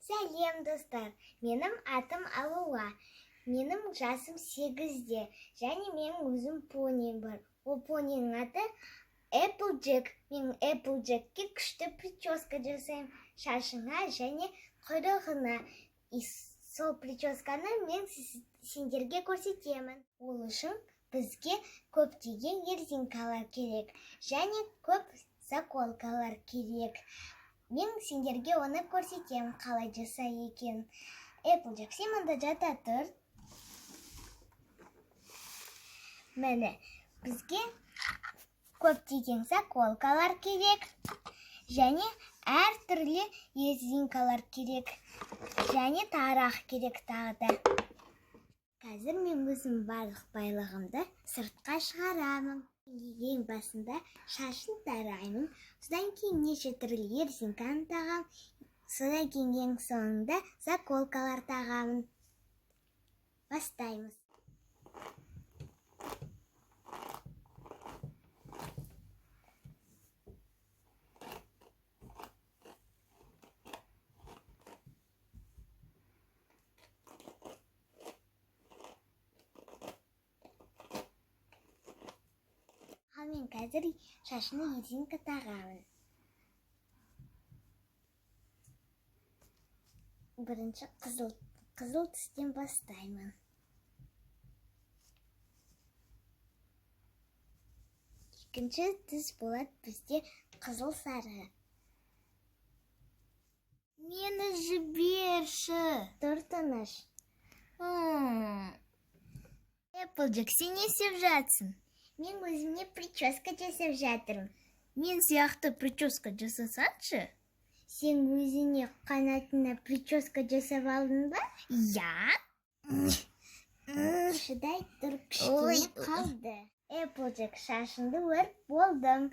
Сәлем, достар. Менің атым Алуа. Менің жасым 8-де. Және менің өзім поним бар. Ол понинің аты Applejack. Мен Applejackке күшті прическа жасаймын. Шашына және құйрығына. Сол прическаны мен сендерге көрсетемін. Ол үшін бізге көптеген резинкалар керек. Және көп заколкалар керек. Мен сендерге оны көрсетемін, қалай жасай екен. Applejack, сен мұнда жата тұр. Міне, бізге көптеген заколкалар керек. Және әр түрлі резинкалар керек. Және тарақ керек тағы да. Қазір мен өзім барлық байлығымды сыртқа шығарамын. Ең басында шашын тараймын. Содан кейін неше түрлі резинканы тағам. Содан кейін ең соңында заколкалар тағамын. Бастаймыз. Мен қазір шашына резинка тағамын. Бірінші қызыл түстен бастаймын. Екінші түс болады бізде қызыл сары. Мені жіберші. Тұр тыныш. Applejack, сен не істеп жатсың? Мен өзіме прическа жасап жатырмын. Мен сияқты прическа жасасаңшы? Сен өзіне қанатына прическа жасап алдың ба? Я? Шыдай тұр, кішкене қалды. Applejack, шашынды өріп болдым.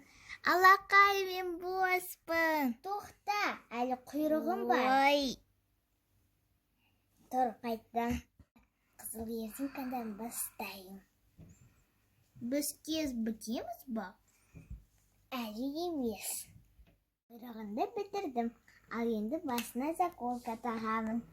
Алақай, мен боспын. Тоқта, әлі құйрығым бар. Ой. Тұр, қайттан. Қызыл резинкадан бастайын. Біз кез бітеміз ба? Әлі емес. Құйрығынды бітірдім. Ал енді басына заколка тағамын.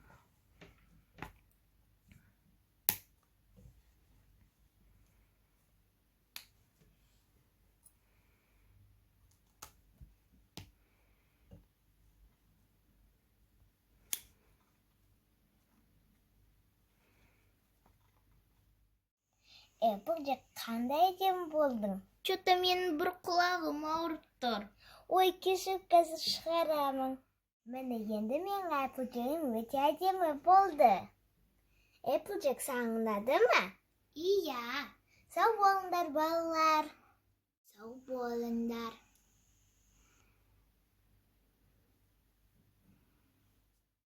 Applejack, қандай әдемі болдың? Что-то менің бір құлағым ауырып тұр. Ой, кешір, қазір шығарамын. Міне, енді мен Applejack'ым өте әдемі болды. Applejack, саған ұнады ма? Иә. Сау болыңдар, балалар. Сау болыңдар.